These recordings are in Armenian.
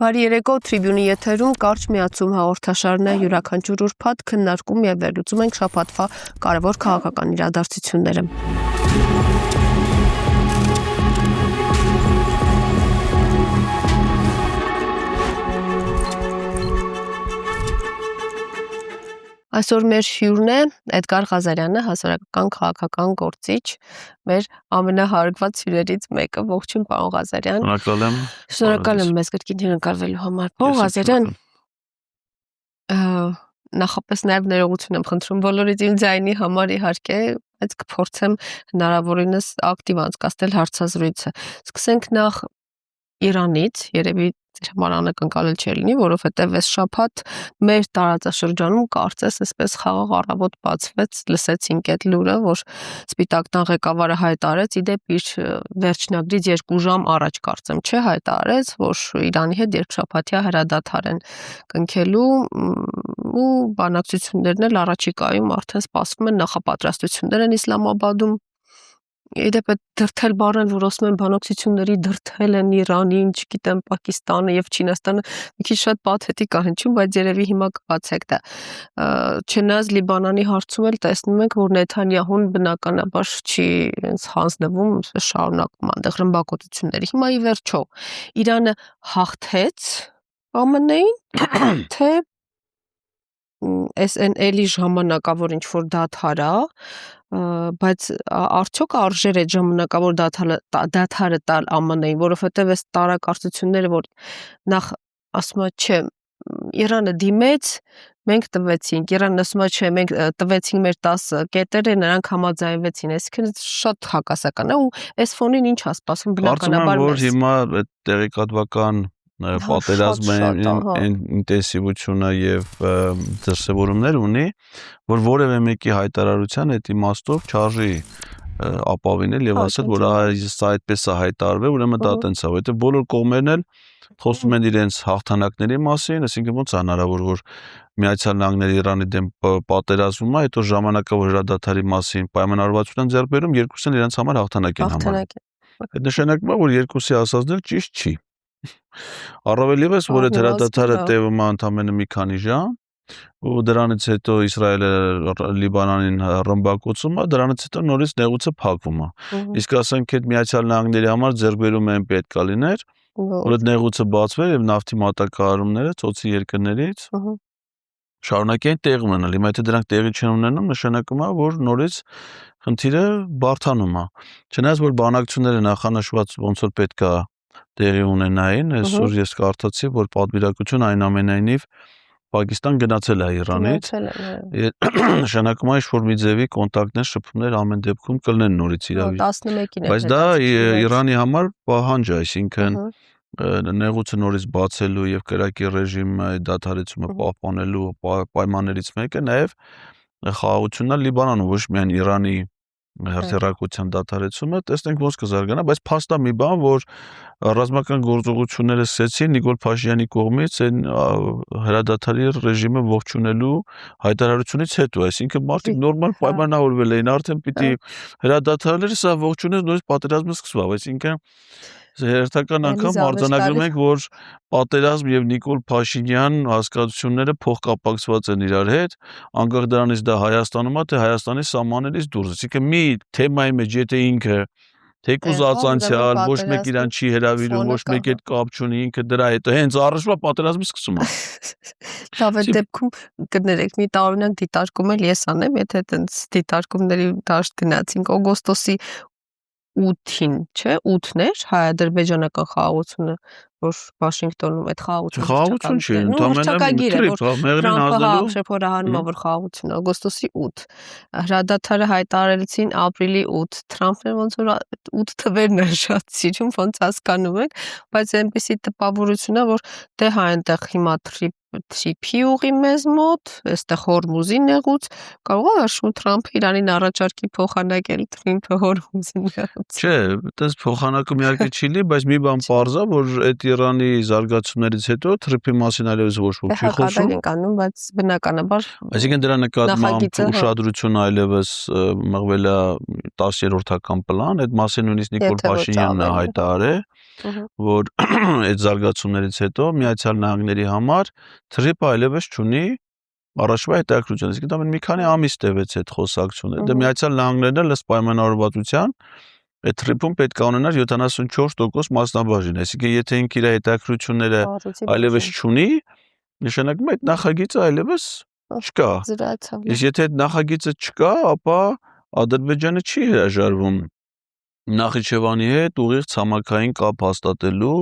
Բարի երեկո, Tribune-ի եթերում կարճ միացում հաղորդաշարն է, յուրաքանչյուր ուրբաթ քննարկում եւ վերլուծում ենք շաբաթվա կարևոր քաղաքական իրադարձությունները։ Այսօր մեր հյուրն է Էդգար Ղազարյանը, հասարակական քաղաքական գործիչ, մեր ամենահարգված հյուրերից մեկը, ողջույն պարոն Ղազարյան։ Շնորհակալ եմ մեզ կրկին հյուրընկալվելու համար։ Պարոն Ղազարյան, նախապես նաև ներողություն եմ խնդրում բոլորից իմ ձայնի համար իհարկե, բայց կփորձեմ հնարավորինս ակտիվ անցկացնել հարցազրույցը։ Սկսենք նախ Իրանից, երևի ձեր համար անակնկալել չի լինի, որովհետև այս շաբաթ մեր տարածաշրջանում կարծես այսպես խաղաղ առավոտ բացվեց, լսեցինք այդ լուրը, որ Սպիտակ տան ղեկավարը հայտարարեց, իդեպ իր վերջնագրից 2 ժամ առաջ կարծեմ, չէ, հայտարարեց, որ Իրանի հետ երկշաբաթյա հրադադար են կնքելու ու բանակցություններն էլ առաջիկայում արդեն սպասվում են, նախապատրաստություններ են Իսլամաբադում։ Իդեպ այդ դրթել բառն, որ ասում են բանակցությունների դրթել են Իրանին, չգիտեմ, Պակիստանը եւ Չինաստանը, մի քիչ շատ պաթետիկ է հնչում, բայց երևի հիմա կբացեք դա։ Չնայած Լիբանանի հարցում էլ տեսնում ենք, որ Նեթանյահուն բնականաբար չի ինձ հանձնվում, շարունակում այնտեղ ռմբակոծությունների։ Հիմա ի վերջո Իրանը հաղթեց ԱՄՆ-ին, թե SNL-ի ժամանակավոր ինչ-որ դադար է, բայց արդյոք արժեր այդ ժամանակավոր դադարը տալ ԱՄՆ-ին, որովհետև այս տարակարծությունները, որ նախ ասում է, չէ, Իրանը դիմեց, մենք տվեցինք, Իրանն ասում է, չէ, մենք տվեցինք մեր 10 կետերը, նրանք համաձայնվեցին, այսինքն շատ հակասական է ու այս ֆոնին ինչ է սպասում բնականաբար որ հիմա այդ տեղեկատվական պատերազմը ինտենսիվությունը եւ դրսևորումներ ունի, որ որևէ մեկի հայտարարության այդ իմաստով չարժի ապավինել եւ ասել, որ սա այդպես է հայտարարվել, ուրեմն դա տենց է, որովհետեւ բոլոր կողմերն էլ խոսում են իրենց հաղթանակների մասին, այսինքն ոնց է հնարավոր, որ Միացյալ Նահանգները Իրանի դեմ պատերազմում է, հետո ժամանակավոր հրադադարի մասին պայմանավորվածության ձեռքբերում, երկուսն իրենց համար հաղթանակ են համարում։ Այդ նշանակում է, որ երկուսի ասածն էլ ճիշտ չի։ Առավել ևս, որ այդ հրադադարը տևում է ընդամենը մի քանի ժամ, ու դրանից հետո Իսրայելը Լիբանանին ռմբակոծում է, դրանից հետո նորից նեղուցը փակվում է։ Իսկ ասենք այդ Միացյալ Նահանգների համար ձեռքբերումը են պետք է լիներ, որ այդ նեղուցը բացվեր եւ նավթի մատակարարումները ծոցի երկրներից շարունակեն տեղ ունենալ։ Հիմա եթե դրանք տեղի չեն ունենում, նշանակում է, որ նորից խնդիրը բարդանում է։ Չնայած որ բանակցությունները նախանշված ոնց որ պետք է տեղի ունենային, այսօր ես կարդացի, որ պատվիրակություն այնուամենայնիվ Պակիստան գնացել է Իրանից։ Նշանակում է, որ մի ձևի կոնտակտներ, շփումներ ամեն դեպքում կլինեն նորից իրավի։ 11-ին է։ Բայց դա Իրանի համար պահանջ է, այսինքն նեղուցը նորից բացելու եւ կրակի ռեժիմի դադարեցումը պահպանելու պայմաններից մեկը նաեւ խաղաղությունն է Լիբանանում, ոչ միայն Իրանի հերթերակցության դադարեցումը, տեսնենք ոնց կզարգանա, բայց փաստա մի բան, որ ռազմական գործողությունները սկսեցին Նիկոլ Փաշինյանի կողմից այն հրադադարի ռեժիմը ողջունելու հայտարարությունից հետո, այսինքն մարդիկ նորմալ պայմանավորվել էին, արդեն պիտի հրադադարները սա ողջունեն, նորից պատերազմը սկսվա, այսինքն հերթական անգամ արձանագրում ենք, որ պատերազմ եւ Նիկոլ Փաշինյան հասկացությունները փոխկապակցված են իրար հետ, անկախ դրանից դա Հայաստանում է, թե Հայաստանի սահմաններից դուրս, այսինքն մի թեմայի մեջ եթե ինքը թեկուզ ածանցիալ, ոչ մեկ իրան չի հրավիրում, ոչ մեկ այդ կապ չունի, ինքը դրա հետո հենց առաջվա պատերազմը սկսում է։ Լավ է դեպքում կներեք, մի տարօրինակ դիտարկում էլ ես անեմ, եթե այդպես դիտարկումների դաշտ գնացինք օգոստոսի 8-ին, չէ, 8-ն էր հայ-ադրբեջանական խաղաղությունը, որ Վաշինգտոնում այդ խաղաղություն չի, ընդամենը որ խաղաղություն օգոստոսի 8 հրադադարը հայտարարեցին ապրիլի 8 Թրամփն ոնց որ 8 թվերն է շատ սիրում, ոնց հասկանում եք, բայց այնպեսի տպավորություն է, որ դե հա այնտեղ հիմա Թրիփի ուղի մեզ մոտ, այստեղ Հորմուզի նեղուց, կարող է հաշվում Թրամփը Իրանին առաջարկի փոխանակել Թրիմփը Հորմուզի նեղուց։ Չէ, այդպես փոխանակում իհարկե չի լինի, բայց մի բան պարզ է, որ այդ Իրանի զարգացումներից հետո Թրիփի մասին այլևս ոչ ոք չի խոսում։ Կանում, բայց բնականաբար այսինքն դրա նկատմամբ ուշադրությունը այլևս մղվել է 10-րդական պլան, այդ մասին նույնիսկ Նիկոլ Փաշինյանն է հայտարարել։ որ այդ զարգացումներից հետո Միացյալ Նահանգների համար թրիպը այլևս չունի առաջվա հետաքրքրություն։ Իսկ դա մի քանի ամիս տևեց այդ խոսակցությունը։ Դե Միացյալ Նահանգներն էլ ըստ պայմանավորվածության այդ թրիպում պետք է ունենար 74% մասնաբաժին, այսինքն եթե ինքը իր հետաքրքրությունները այլևս չունի, նշանակում է այդ նախագիծը այլևս չկա։ Իսկ եթե այդ նախագիծը չկա, ապա Ադրբեջանը չի հրաժարվում Նախիջևանի հետ ուղիղ ցամաքային կապ հաստատելու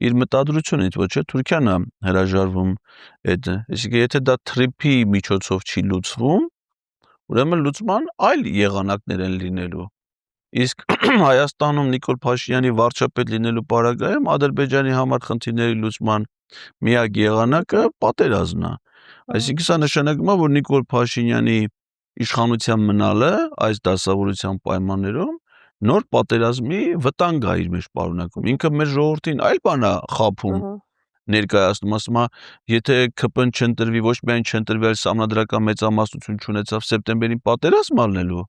իր մտադրությունից, ոչ է Թուրքիան է հրաժարվում այդ։ Իսկ եթե դա թրիփի միջոցով չի լուծվում, ուրեմն լուծման այլ եղանակներ են լինելու։ Իսկ Հայաստանում Նիկոլ Փաշինյանի վարչապետ լինելու պարագայում Ադրբեջանի համար խնդիրների լուծման միակ եղանակը պատերազմն է։ Այսինքն սա նշանակում է, որ Նիկոլ Փաշինյանի իշխանության մնալը այս դասավորության պայմաններում նոր պատերազմի վտանգ է իր մեջ պարունակում։ Ինքը մեր ժողովրդին այլ բան է խաբում, ներկայացնում, ասում է, եթե ԿՊ-ն չընտրվի, ոչ միայն չընտրվի, այլ սահմանադրական մեծամասնություն չունեցավ սեպտեմբերին պատերազմ ալնելու,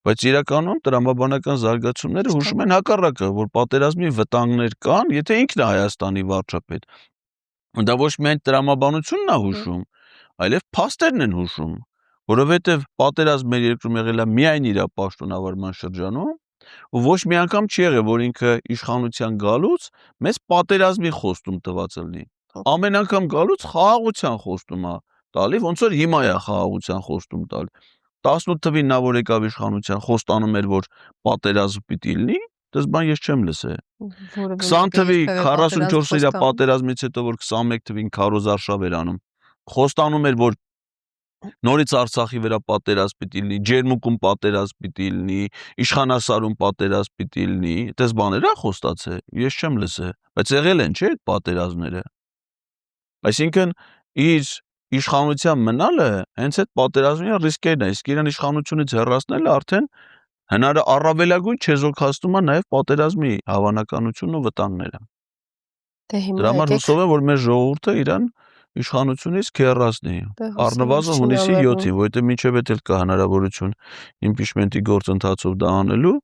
բայց իրականում տրամաբանական զարգացումները հուշում են հակառակը, որ պատերազմի վտանգներ կան, եթե ինքն է Հայաստանի վարչապետ։ Դա ոչ միայն տրամաբանությունն է հուշում, այլև փաստերն են հուշում, որովհետև պատերազմ մեր երկրում եղել է միայն իր պաշտոնավարման շրջանում, ու ոչ մի անգամ չի եղել, որ ինքը իշխանության գալուց մեզ պատերազմի խոստում տված լինի։ Ամեն անգամ գալուց խաղաղության խոստում է տալի, ոնց որ հիմա է խաղաղության խոստում տալի։ 18 թվին նա որ եկավ իշխանության, խոստանում էր, որ պատերազմ պիտի լինի, դες բան ես չեմ լսել։ 20 թվի 44 իր պատերազմից հետո որ 21 թվին քարոզարշավ էր անում, խոստանում էր, որ նորից Արցախի վրա պատերազմ պիտի լինի, Ջերմուկում պատերազմ պիտի լինի, Իշխանասարում պատերազմ պիտի լինի, դες բաներ է խոստացել, ես չեմ լսել, բայց եղել են, չէ՞, այդ պատերազմները։ Այսինքն իր իշխանության մնալը հենց այդ պատերազմի ռիսկերն է, իսկ իրեն իշխանությունից հեռացնելը արդեն առավելագույն չեզոքացնում է նաև պատերազմի հավանականությունն ու վտանգները։ Դրա համար հուսով եմ, որ մեր ժողովուրդը իրան իշխանությունից կհեռացնի, առնվազն հունիսի 7-ին, որովհետև մինչև էլ կա հնարավորություն իմպիչմենտի գործընթացով դա անելու,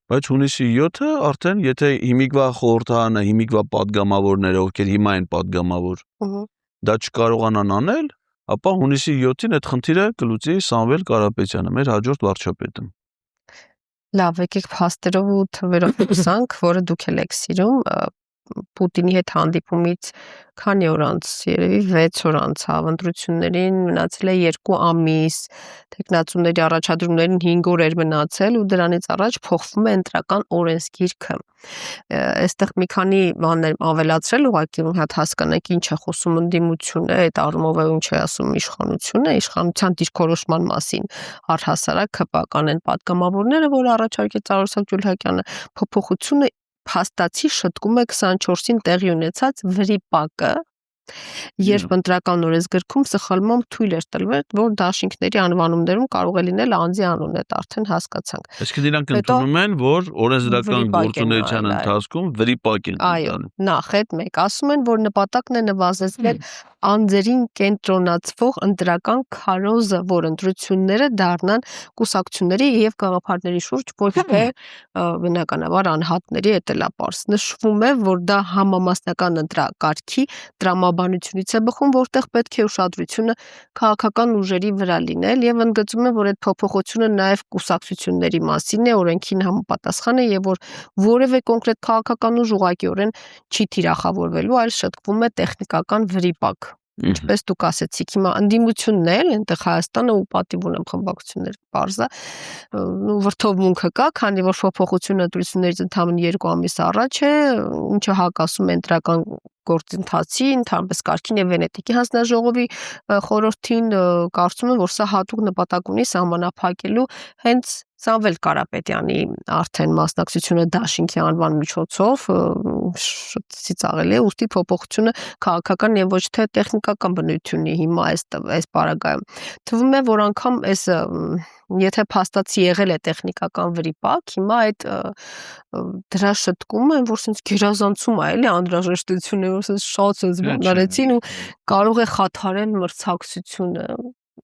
բայց հունիսի 7-ը արդեն եթե հիմիկվա խորհրդարանը, հիմիկվա падգամավորները, ովքեր հիմա են падգամավոր, դա չկարողանան անել, ապա հունիսի 7-ին այդ խնդիրը կլուծի Սամվել Կարապետյանը, մեր հաջորդ վարչապետը։ Լավ, եկեք փաստերով ու թվերով խոսանք, որը դուք եք սիրում, Պուտինի հետ հանդիպումից քանի օր անց, երևի 6 օր անցավ, ընտրություններին մնացել է 2 ամիս, թեկնածուների առաջադրումներին 5 օր էր մնացել ու դրանից առաջ փոխվում է ընտրական օրենսգիրքը։ Այստեղ մի քանի բաներ ավելացրել, ուղղակի հատ հասկանանք ինչ է խոսում ընդդիմությունը, այդ առումով է ինչ է ասում իշխանությունը, իշխանության դիրքորոշման մասին առհասարակ ՀՊԿ-ն են պատգամավորները, որ առաջարկեց Արարսակ Ջուլհակյանը, փոփոխությունը փաստացի շտկում է 24-ին տեղի ունեցած վրիպակը, երբ ընտրական օրենսգրքում սխալմամբ թույլ էր տրվել, որ դաշինքների անվանումներում կարող է լինել անձի անուն, այդ արդեն հասկացանք։ Այսինքն իրանք ընդունում են, որ օրենսդրական գործունեության ընթացքում վրիպակ են։ Այո, նախ այդ մեկ ասում են, որ նպատակն է նվազեցնել անձերին կենտրոնացվող ընտրական քարոզը, որ ընտրությունները դառնան կուսակցությունների եւ գաղափարների շուրջ ոչ թե բնականաբար անհատների էտելապարս։ Նշվում է, որ դա համամասնական ընտրակարգի տրամաբանությունից է բխում, որտեղ պետք է ուշադրությունը քաղաքական ուժերի վրա լինել եւ ընդգծում է, որ այդ փոփոխությունը նաեւ կուսակցությունների մասին է, օրենքին համապատասխան է եւ որ որևէ կոնկրետ քաղաքական ուժ ուղղակիորեն չի թիրախավորվելու, այլ շտկվում է տեխնիկական վրիպակ։ Ինչպես դուք ասեցիք, հիմա ընդդիմությունն է, այնտեղ Հայաստանը ու պատիվ ունեմ խմբակցություններ բարձա, վրթովմունքը կա, քանի որ փոփոխությունը ընտրություններից ընդամենը 2 ամիս առաջ է, ինչը հակասում է ընտրական գործընթացի, ընդհանրապես կարգին եւ Վենետիկի հանձնաժողովի խորհրդին, կարծում եմ, որ սա հատուկ նպատակ ունի սահմանափակելու հենց Սամվել Կարապետյանի արդեն մասնակցությունը դաշինքի անվան միջոցով շատ ծիծաղելի է, ուստի փոփոխությունը քաղաքական եւ ոչ թե տեխնիկական բնույթ ունի հիմա այս պարագայում։ Թվում է, որ անգամ այս եթե փաստացի եղել է տեխնիկական վրիպակ, հիմա այդ դրա շտկումը, որ sense գերազանցում է, էլի անհրաժեշտությունը, որ sense շատ sense բանալեցին ու կարող է խաթարել մրցակցությունը,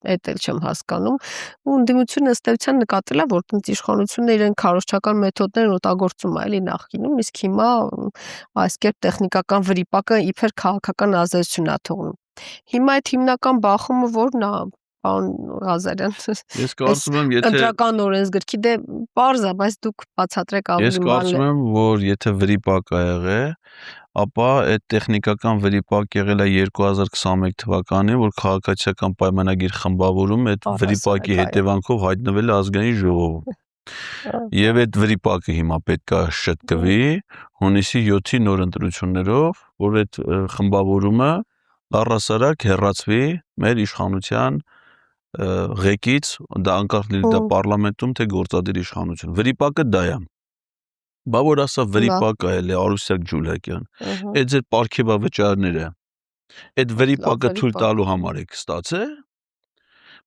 այդ էլ չեմ հասկանում, ու ընդդիմությունը ըստ էության նկատել է, որ իշխանությունը իրեն քարոզչական մեթոդներ օգտագործում է, էլի նախկինում, իսկ հիմա այս կերպ տեխնիկական վրիպակը իբր քաղաքական ազդեցություն է թողնում։ Հիմա այդ հիմնական բախումը ո՞րն է, պարոն Ղազարյան։ Ես կարծում եմ, եթե ընտրական օրենսգրքի դե պարզ է, բայց դուք բացատրեք Ես ավելի կարծում եմ, որ եթե վրիպակ ա եղել, ապա այդ տեխնիկական վրիպակ եղել է 2021 թվականին, որ քաղաքացիական պայմանագիր խմբավորում այդ վրիպակի հետևանքով հայտնվել է ազգային ժողովում։ Եվ այդ վրիպակը հիմա պետք է շտկվի հունիսի 7-ի նոր ընտրություններով, որ այդ խմբավորումը առհասարակ հեռացվի մեր իշխանության ղեկից, դա անկախ լինի դա պարլամենտում թե գործադիր իշխանություն։ Վրիպակը դա է։ Բա որ ասա վրիպակ է Արուսյակ Ջուլակյան։ Այդ ձեր պարգևավճարները այդ վրիպակը թույլ տալու համար եք ստացել։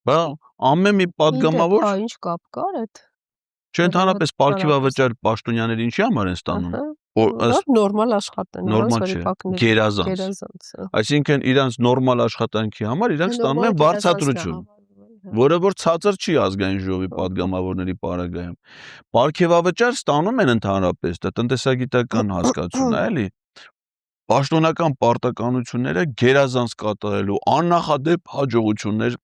Բա ամեն մի падգամավոր ինչ կապ կար այդ։ Չէ, ընդհանրապես պարգևավճար պաշտոնյաները ինչի համար են ստանում։ Նորմալ աշխատանք, նորմալ չէ, գերազանց։ Այսինքն իրանց նորմալ աշխատանքի համար իրանք ստանում են վարձատրություն, որը որ ցածր չի ազգային ժողովի падգամավորների պարագայում։ Պարգևավճար ստանում են ընդհանրապես, դա տնտեսագիտական հասկացություն է, էլի։ Պաշտոնական պարտականությունները գերազանց կատարելու աննախադեպ հաջողություններ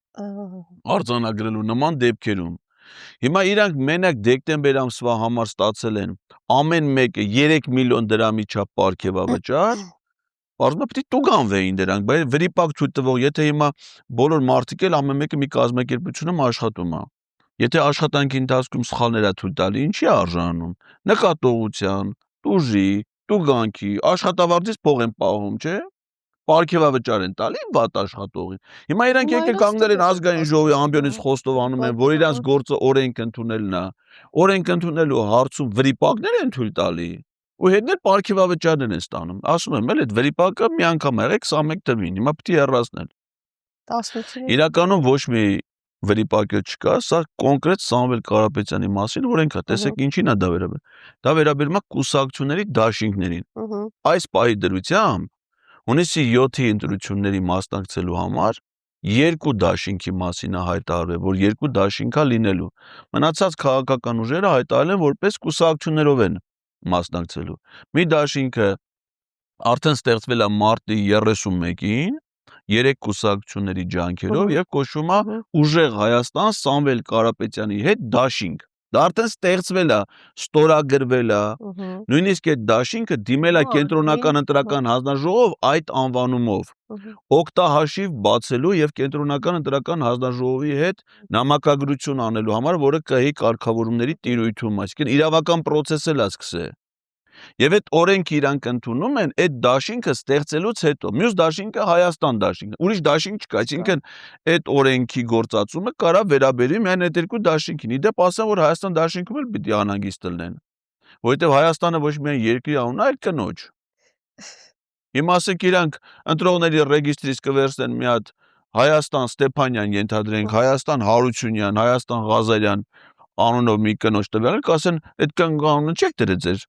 արձանագրելու նման դեպքերում։ Հիմա իրանք մենակ դեկտեմբեր ամսվա համար ստացել են ամեն մեկը 3 միլիոն դրամի չափ պարգևավճար, բարձր պետք է տուգանվեին դրանք, բայց վրիպակ ցույց տվող, եթե հիմա բոլոր մարդիկ էլ ամեն մեկը մի կազմակերպությունում աշխատում է։ Եթե աշխատանքի ընթացքում սխալներ է ցույց տալի, ինչի արժանում։ Նկատողության, տուժի, տուգանքի, աշխատավարձից փող են պահում, չէ՞։ Պարգևավճար են տալի վատ աշխատողին։ Հիմա իրանք եկել կանգնել են ազգային ժողովի ամբիոնից խոստովանում են, որ իրանք գործը օրենք ընդունելն է։ Օրենք ընդունելու հարցում վրիպակներ են թույլ տալի։ Ու հետներ պարգևավճարներ են ստանում։ Ասում եմ, էլ այդ վրիպակը մի անգամ եղեք 21 թվին, հիմա պետք է հեռացնել։ 18-ին։ Իրականում ոչ մի վրիպակը չկա, սա կոնկրետ Սամվել Կարապետյանի մասին օրենք է, տեսեք ինչին է դա վերաբերում։ Դա վերաբերում է կուսակցությունների դաշինքներին։ Այս պահի դրությամբ հունիսի 7-ի ընտրությունների մասնակցելու համար երկու դաշինքի մասին է հայտարարվել, որ երկու դաշինքա լինելու։ Մնացած քաղաքական ուժերը հայտարարել են, որպես կուսակցություններով են մասնակցելու։ Մի դաշինքը արդեն ստեղծվել է մարտի 31-ին, 3 կուսակցությունների ջանքերով եւ կոչվում է Ուժեղ Հայաստան Սամվել Կարապետյանի հետ դաշինք։ Դա արդեն ստեղծվել է, ստորագրվել է, նույնիսկ այդ դաշինքը դիմել է կենտրոնական ընտրական հանձնաժողով այդ անվանումով, օգտահաշիվ բացելու եւ կենտրոնական ընտրական հանձնաժողովի հետ նամակագրություն անելու համար, որը ԿՀ-ի կարգավորումների տիրույթում, այսինքն իրավական process էլ է սկսել։ Եվ այդ օրենքը իրանք ընդունում են այդ դաշինքը ստեղծելուց հետո։ Մյուս դաշինքը Հայաստան դաշինքն, ուրիշ դաշինք չկա, այսինքն այդ օրենքի գործածումը կարա վերաբերի միայն այդ երկու դաշինքին։ Իդեպ ասեմ, որ Հայաստան դաշինքում էլ պիտի անհանգիստ լինեն, որովհետև Հայաստանը ոչ միայն երկրի անուն է, այլ կնոջ։ Հիմա ասենք իրանք ընտրողների ռեգիստրից կվերցնեն մի հատ Հայաստան Ստեփանյան ենթադրենք, Հայաստան Հարությունյան, Հայաստան Ղազարյան անունով մի կնոջ տվյալ, կասեն, այդ կանոնը չեք դրել ձեր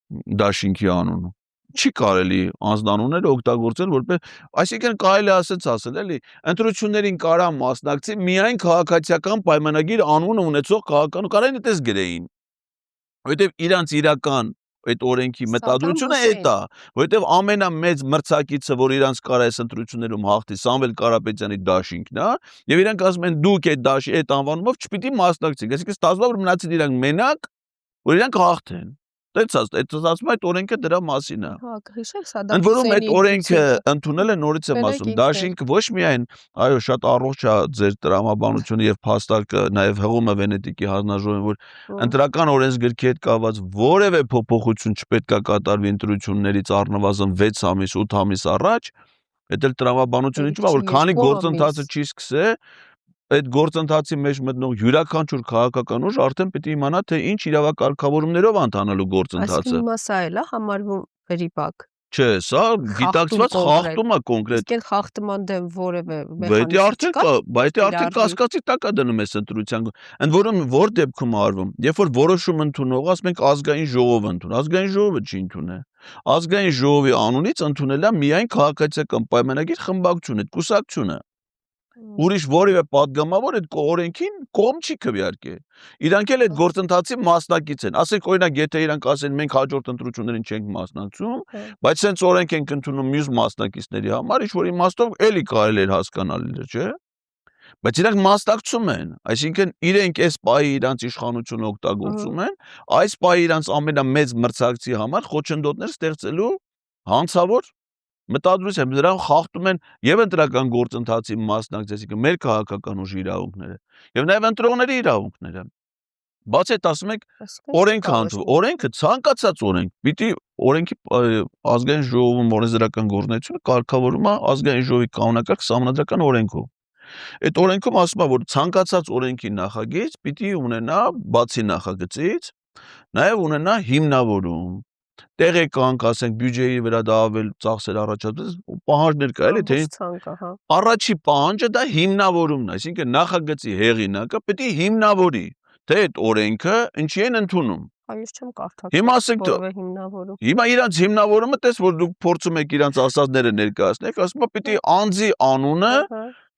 դաշինքի անունը։ Չի կարելի անձնանունները օգտագործել որպես, այսինքն կարելի ասել, էլի, ընտրություններին կարա մասնակցի միայն քաղաքացիական պայմանագիր անունը ունեցող քաղաքական կարային այդպես գրեին։ Որովհետև իրանց իրական այդ օրենքի մտադրությունը այդ է, որովհետև ամենամեծ մրցակիցը, որ իրանց կարա այս ընտրություններում հաղթի, Սամվել Կարապետյանի դաշինքն է, եւ իրանք ասում են դուք այդ անվանումով չպիտի մասնակցեք, այսինքն ստացվում է որ մնացին իրանք մենակ, որ իրանք հաղթեն։ Այդ ասում այդ օրենքը դրա մասին է։ Հա, հիշեք Սադամ Ընդ որում այդ օրենքը ընդունել է նորից եմ ասում, դաշինքը ոչ միայն, այո, շատ առողջ է ձեր տրամաբանությունը եւ փաստարկը, նաեւ հղումը Վենետիկի հանձնաժողովին, որ ընտրական օրենսգրքի հետ կապված որևէ փոփոխություն չպետք է կատարվի ընտրություններից առնվազն 6 ամիս, 8 ամիս առաջ, այդ էլ տրամաբանությունը ինչու՞, որ քանի գործընթացը չի սկսել, այդ գործընթացի մեջ մտնող յուրաքանչյուր քաղաքական ուժ արդեն պետք է իմանա թե ինչ իրավակարգավորումներով անցանալու գործընթացը։ Այսինքն հիմա սա էլ է համարվում վրիպակ։ Չէ, սա գիտակցված խախտում է կոնկրետ։ Իսկ այդ խախտման դեմ որևէ մեխանիզմ չկա։ Բայց դա արդեն կասկածի տակ է դնում այս ընտրության։ Ընդ որում որ դեպքում արվում, երբ որ որոշում ընդունողը ասում ենք ազգային ժողովը ընդուն, ազգային ժողովը չի ընդունել։ Ազգային ժողովի անունից ընդունել է միայն քաղաքացիական պայմանագիր խմբակցությունը, կուսակցությունը։ ուրիշ որևէ падգամավոր այդ օրենքին կողմ չի քվեարկե։ Իրանք էլ այդ գործընթացի մասնակից են։ Ասենք օրինակ, եթե իրանք ասեն մենք հաջորդ ընտրություններին չենք մասնակցում, բայց sense օրենք ենք ընդունում մյուս մասնակիցների համար, ինչ որ իմաստով էլի կարելի է հասկանալի, չէ՞։ Բայց իրանք մասնակցում են, այսինքն իրենք այս պահի իրանք իշխանությունը օգտագործում են, այս պահի իրանք ամենամեծ մրցակցի համար խոչընդոտներ ստեղծելու հանցավոր մտադրությամբ նրանք խախտում են եւ ընտրական գործընթացի մասնակից, այսինքն մեր քաղաքական ուժի իրավունքները եւ նաեւ ընտրողների իրավունքները։ Բաց այդ ասում եք օրենք հանդիպ, օրենքը ցանկացած օրենք, պիտի օրենքի ազգային ժողովում օրենսդրական գործունեությունը կարգավորում է ազգային ժողովի կանոնակարգ սահմանադրական օրենքով։ Այդ օրենքում ասում է, որ ցանկացած օրենքի նախագիծ պիտի ունենա բացի նախագծից, նաեւ ունենա հիմնավորում, տեղեկանք, ասենք բյուջեի վրա դա ավել ծախսեր առաջացած, պահանջներ կա էլի, թե առաջի պահանջը դա հիմնավորումն է, այսինքն նախագծի հեղինակը պիտի հիմնավորի, թե այդ օրենքը ինչի են ընդունում։ Ես չեմ կարդալ։ Հիմա ասենք հիմնավորում։ Հիմա իրանց հիմնավորումը տես որ դուք փորձում եք իրանց ասածները ներկայացնեք, ասում է պիտի անձի անունը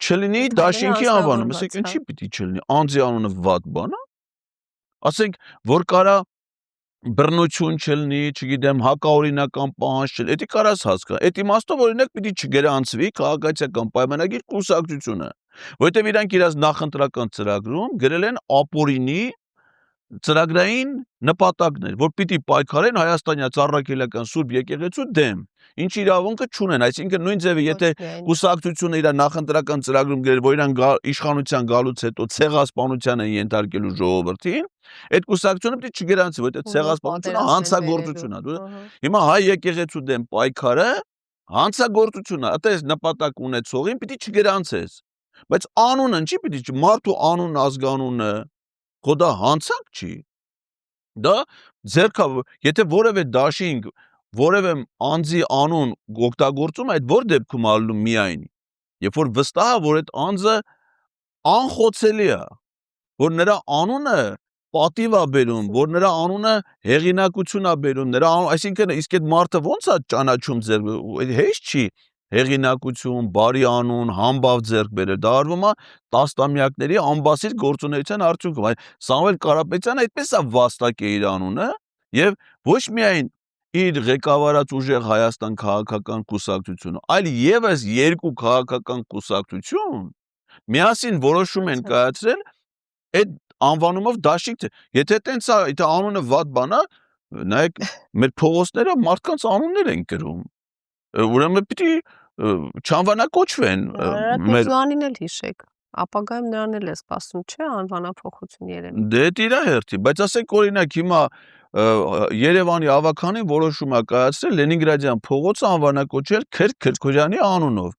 չլինի դաշինքի անվանում, ասենք ինչի պիտի չլինի, անձի անունը վատ բան է։ Ասենք որ կարա բռնություն չլինի, չգիտեմ, հակաօրինական պահանջ չլինի, դա կարաս հասկանալ։ Այդ իմաստով օրինակ պիտի չգրանցվի քաղաքացիական պայմանագիր կուսակցությունը, որովհետև իրանք իրաց նախընտրական ծրագրում գրել են ապօրինի ծրագրային նպատակներ, որ պիտի պայքարեն հայաստանյան ծառայելական Սուրբ եկեղեցու դեմ, ինչ իրավունքը չունեն, այսինքն նույն ձևը եթե կուսակցությունը իր նախընտրական ծրագրում գրել, որ իրան իշխանության գալուց հետո ցեղասպանության են ենթարկելու ժողովրդին, այդ կուսակցությունը պիտի չգրանցվի, որտեղ ցեղասպանությունը հանցագործություն է։ Հիմա հայ եկեղեցու դեմ պայքարը հանցագործություն է, այդպես նպատակ ունեցողին պիտի չգրանցես։ Բայց անունը ինչի պիտի մարդու անունն ազգանունը Խոդա հանցանք չի։ Դա ձերքա, եթե որևէ դաշինք, որևէ անձի անուն օգտագործում, այդ որ դեպքում ալնում միայն, երբ որ վստահ է, որ այդ անձը անխոցելի է, որ նրա անունը պատիվ է բերում, որ նրա անունը հեղինակություն է բերում, նրա այսինքն իսկ այդ մարդը ոնց է ճանաչում ձեր, հեշտ չի հեղինակություն, բարի անուն, համբավ ձեռք բերել, դա արվում է տասնամյակների անբասիր գործունեության արդյունքում։ Այն Սամվել Կարապետյանը այդպես է վաստակել իր անունը եւ ոչ միայն իր ղեկավարած ուժեղ Հայաստան քաղաքական կուսակցությունը, այլ եւս երկու քաղաքական կուսակցություն միասին որոշում են կայացրել այդ անվանումով դաշինք, եթե տենց է, եթե անունը վատ բան է, նայեք մեր փողոցները մարդկանց անուններ են կրում։ Ուրեմն պիտի չանվանակոչվեն մեր Զուանին էլ հիշեք, ապագայում նրան էլ է սպասում, չէ՞, անվանափոխություն երևի։ Դե դա իր հերթի, բայց ասենք օրինակ հիմա Երևանի ավականին որոշում է կայացրել Լենինգրադյան փողոցը անվանակոչել Քրկ Քրկորյանի անունով։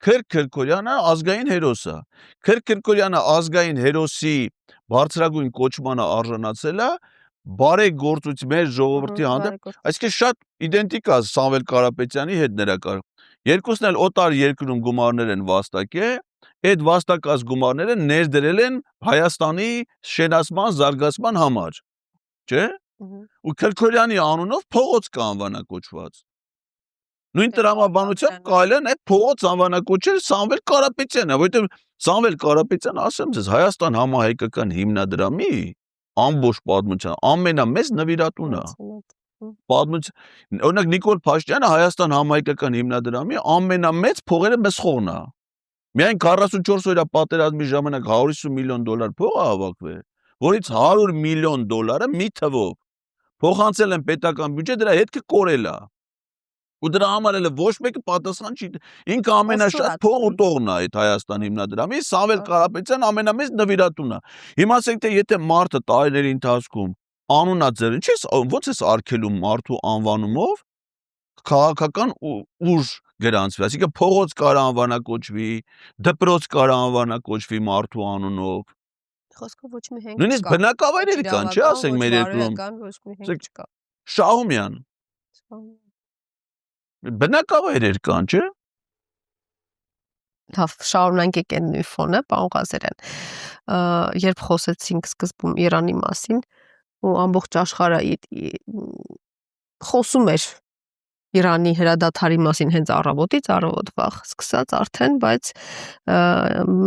Քրկ Քրկորյանը ազգային հերոս է։ Քրկ Քրկորյանը ազգային հերոսի բարձրագույն կոչմանը արժանացել է բարեգործություն մեր ժողովրդի հանդեպ, այսինքն շատ իդենտիկ է Սամվել Կարապետյանի հետ նրա կար։ Երկուսն էլ օտար երկրում գումարներ են վաստակել, այդ վաստակած գումարները ներդրել են Հայաստանի շենացման զարգացման համար, չէ՞։ Ու Քրկորյանի անունով փողոց կա անվանակոչված։ Նույն տրամաբանությամբ կարելի է այդ փողոց անվանակոչել Սամվել Կարապետյանը, որովհետև Սամվել Կարապետյանը, ասեմ ձեզ, Հայաստան համահայկական հիմնադրամի ամբողջ պատմության ամենամեծ նվիրատուն է։ Պատմություն, օրինակ Նիկոլ Փաշինյանը Հայաստան համահայկական հիմնադրամի ամենամեծ փողերը մսխողն է։ Միայն 44 օրյա պատերազմի ժամանակ 150 միլիոն դոլար փող է հավաքվել, որից 100 միլիոն դոլարը մի թվով փոխանցել են պետական բյուջե, դրա հետքը կորել է։ Ու դրա համար էլ ոչ մեկը պատասխան չի, ինքը ամենաշատ փող ուտողն է այդ Հայաստան հիմնադրամի, Սամվել Կարապետյան ամենամեծ նվիրատունն է։ Հիմա ասենք թե եթե մարդը տարիների ընթացքում անունա ձեր, ո՞նց է արգելում մարդու անվանումով քաղաքական ուժ գրանցվի, այսինքն փողոց կարա անվանակոչվի, դպրոց կարա անվանակոչվի մարդու անունով։ Խոսքը ոչ մի հենք չկա։ Նույնիսկ բնակավայրերի կան, չէ՞, ասենք մեր երկրում։ Ոչ մի հենք չկա։ Շահումյան։ Բնակավայրեր կան, չէ՞։ Լավ, շարունակենք այն նույն ֆոնը, պարոն Ղազարյան։ Երբ խոսեցինք սկզբում Իրանի մասին ու ամբողջ աշխարհը խոսում էր Իրանի հրադադարի մասին հենց առավոտից վաղ սկսած արդեն, բայց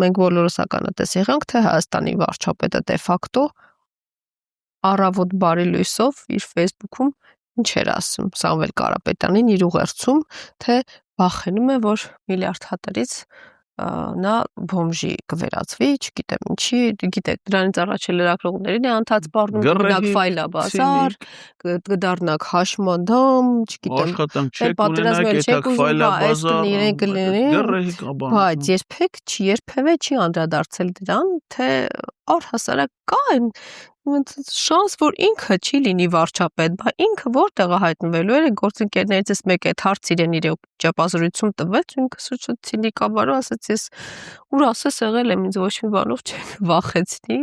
մենք բոլորս ականատես եղանք, թե Հայաստանի վարչապետը դե ֆակտո առավոտ բարի լույսով իր Facebook-ում ինչ էր ասում Սամվել Կարապետյանին իր ուղերձում, թե վախենում է, որ միլիարդ հատերից նա բոմժի կվերածվի, չգիտեմ ինչի, գիտեք, դրանից առաջ լրագրողներին է անթաց բառնում, կդառնաք ֆայլաբազար, կդառնաք հաշմանդամ, չգիտեմ, աշխատանք չեք ունենա, գետակ ֆայլաբազար, բայց երբևէ չի անդրադարձել դրան, թե առհասարակ կա այն շանս, որ ինքը չի լինի վարչապետ, բա ինքը որտեղ է հայտնվելու է, գործընկերներից մեկ այդ հարց իրեն իր ճապազրույցում տվեց, ինքը շուտ ցինիկաբարո ասաց, ես ուր ասես եղել եմ, ինձ ոչ մի բանով չեմ վախեցնի,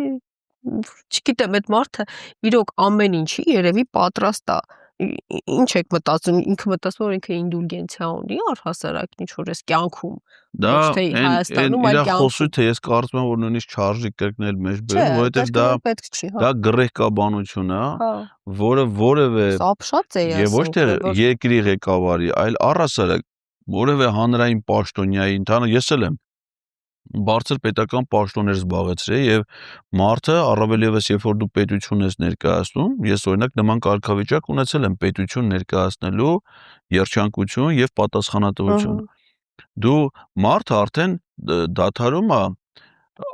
չգիտեմ, այդ մարդը իրոք ամեն ինչի երևի պատրաստ է, ինչ եք մտածում, ինքը մտածում որ ինքը ինդուլգենցիա ունի առհասարակ ինչ որ էս կյանքում, ոչ թե Հայաստանում, այլ կյանքում։ Խոսույթը ես կարծում եմ, որ նույնիսկ չարժի կրկնել մեջ բերում, որովհետև դա գռեհկաբանություն է, որը որևէ եւ ոչ թե երկրի ղեկավարի, այլ առհասարակ որևէ հանրային պաշտոնյայի ընդհանուր ես էլ եմ բարձր պետական պաշտոններ զբաղեցրել եւ մարդը առավել եւս երբ որ դու պետություն ես ներկայացնում, ես օրինակ նման կարգավիճակ ունեցել եմ պետություն ներկայացնելու երջանկություն եւ պատասխանատվություն։ Դու մարդը արդեն դադարում է